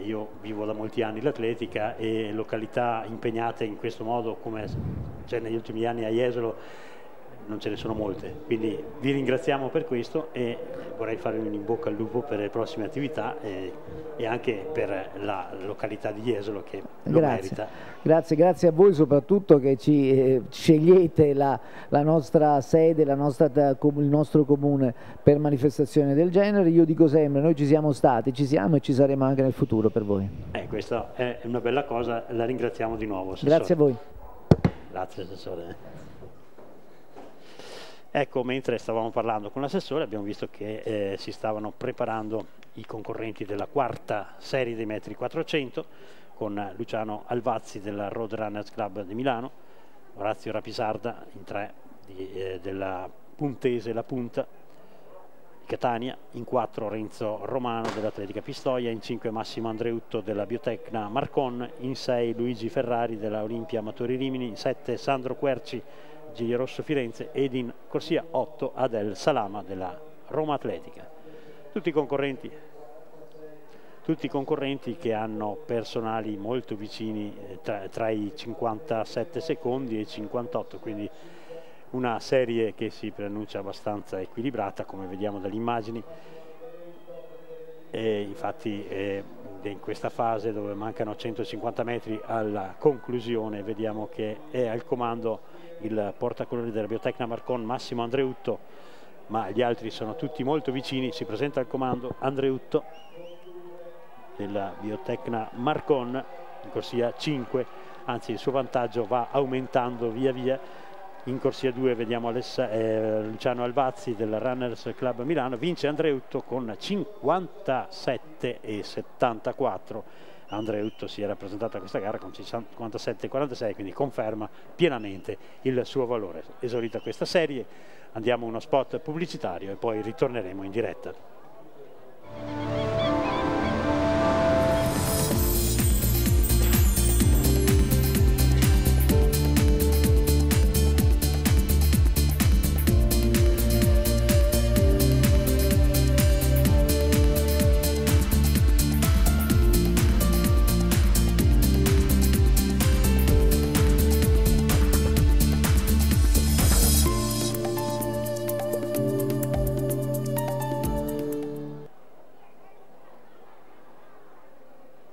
Io vivo da molti anni l'atletica, e località impegnate in questo modo come c'è negli ultimi anni a Jesolo non ce ne sono molte, quindi vi ringraziamo per questo, e vorrei fare un in bocca al lupo per le prossime attività e anche per la località di Jesolo, che lo merita. Grazie a voi soprattutto, che ci scegliete la nostra sede, il nostro comune per manifestazioni del genere. Io dico sempre, noi ci siamo stati, ci siamo e ci saremo anche nel futuro per voi. Questa è una bella cosa, la ringraziamo di nuovo, Assessore. Grazie a voi. Grazie, Assessore. Ecco, mentre stavamo parlando con l'assessore, abbiamo visto che si stavano preparando i concorrenti della 4ª serie dei metri 400, con Luciano Alvazzi della Road Runners Club di Milano, Orazio Rapisarda in 3 della Puntese La Punta di Catania, in 4 Renzo Romano dell'Atletica Pistoia, in 5 Massimo Andreutto della Biotecna Marcon, in 6 Luigi Ferrari della Olimpia Amatori Rimini, in 7 Sandro Querci Gigli Rosso Firenze, ed in corsia 8 Adel Salama della Roma Atletica. Tutti i concorrenti che hanno personali molto vicini, tra i 57 secondi e i 58, quindi una serie che si preannuncia abbastanza equilibrata, come vediamo dalle immagini. E infatti in questa fase, dove mancano 150 metri alla conclusione, vediamo che è al comando il portacolori della Biotecna Marcon, Massimo Andreutto, ma gli altri sono tutti molto vicini. Si presenta al comando Andreutto della Biotecna Marcon in corsia 5, anzi il suo vantaggio va aumentando via via. In corsia 2 vediamo Luciano Alvazzi del Runners Club Milano, vince Andreutto con 57,74. Andreutto si è rappresentato a questa gara con 57,46, quindi conferma pienamente il suo valore. Esaurita questa serie, andiamo a uno spot pubblicitario e poi ritorneremo in diretta.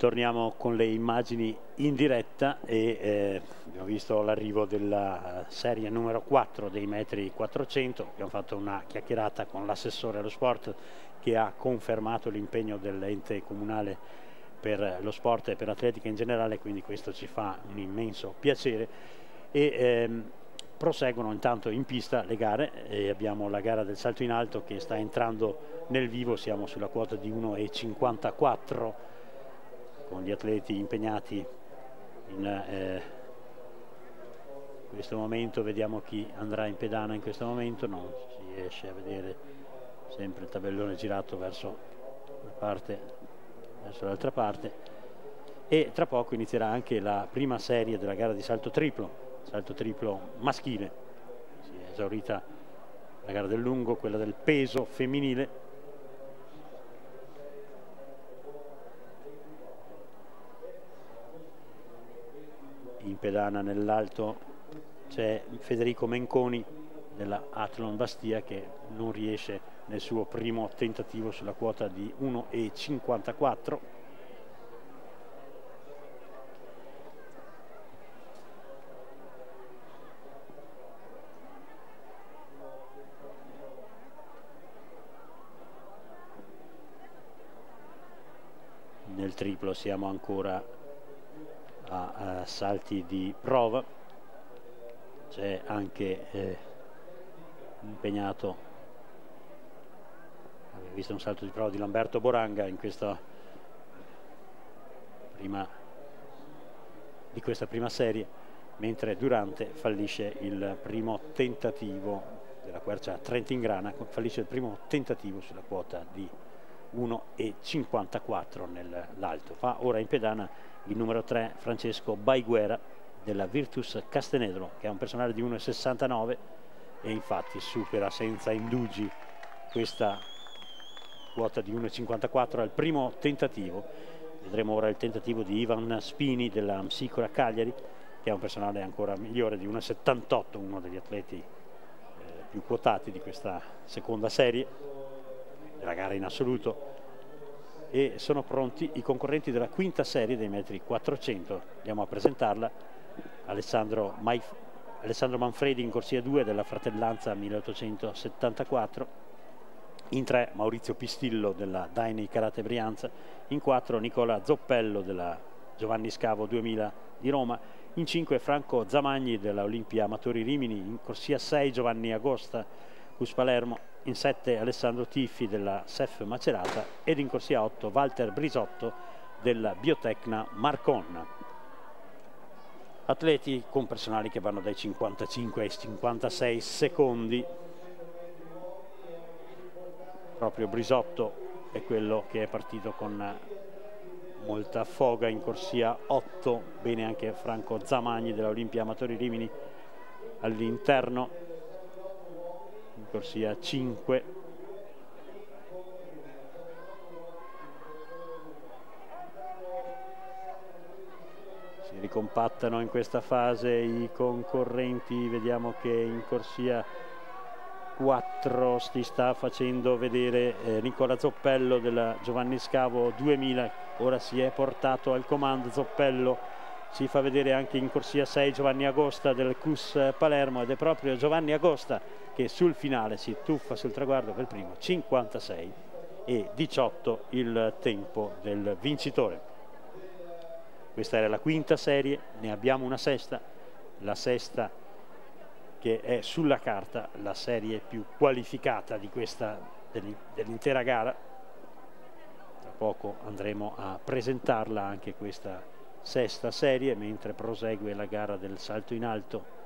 Torniamo con le immagini in diretta e abbiamo visto l'arrivo della serie numero 4 dei metri 400. Abbiamo fatto una chiacchierata con l'assessore allo sport che ha confermato l'impegno dell'ente comunale per lo sport e per l'atletica in generale, quindi questo ci fa un immenso piacere. E proseguono intanto in pista le gare e abbiamo la gara del salto in alto che sta entrando nel vivo. Siamo sulla quota di 1,54 con gli atleti impegnati in questo momento. Vediamo chi andrà in pedana in questo momento, non si riesce a vedere, sempre il tabellone girato verso l'altra parte, e tra poco inizierà anche la prima serie della gara di salto triplo maschile. Si è esaurita la gara del lungo, quella del peso femminile. In pedana nell'alto c'è Federico Menconi della Athlon Bastia che non riesce nel suo primo tentativo sulla quota di 1,54. Nel triplo siamo ancora a salti di prova. C'è anche impegnato, abbiamo visto un salto di prova di Lamberto Boranga in questa prima serie, mentre Durante fallisce il primo tentativo della quercia Trentingrana, fallisce il primo tentativo sulla quota di 1,54 nell'alto. Va ora in pedana il numero 3 Francesco Baiguera della Virtus Castenedro, che ha un personale di 1,69 e infatti supera senza indugi questa quota di 1,54 al primo tentativo. Vedremo ora il tentativo di Ivan Spini della Amsicora Cagliari, che ha un personale ancora migliore di 1,78, uno degli atleti più quotati di questa seconda serie della gara in assoluto. E sono pronti i concorrenti della quinta serie dei metri 400. Andiamo a presentarla. Alessandro Manfredi in corsia 2 della Fratellanza 1874, in 3 Maurizio Pistillo della Daini Karate Brianza, in 4 Nicola Zoppello della Giovanni Scavo 2000 di Roma, in 5 Franco Zamagni della Olimpia Amatori Rimini, in corsia 6 Giovanni Agosta Cus Palermo, in 7 Alessandro Tiffi della SEF Macerata ed in corsia 8 Walter Brisotto della Biotecna Marconna. Atleti con personali che vanno dai 55 ai 56 secondi. Proprio Brisotto è quello che è partito con molta foga in corsia 8, bene anche Franco Zamagni della Olimpia Amatori Rimini all'interno in corsia 5. Si ricompattano in questa fase i concorrenti. Vediamo che in corsia 4 si sta facendo vedere Nicola Zoppello della Giovanni Scavo 2000, ora si è portato al comando Zoppello. Si fa vedere anche in corsia 6 Giovanni Agosta del Cus Palermo, ed è proprio Giovanni Agosta che sul finale si tuffa sul traguardo per primo, 56 e 18 il tempo del vincitore. Questa era la quinta serie, ne abbiamo una sesta, la sesta che è sulla carta la serie più qualificata di dell'intera gara. Tra poco andremo a presentarla anche questa sesta serie, mentre prosegue la gara del salto in alto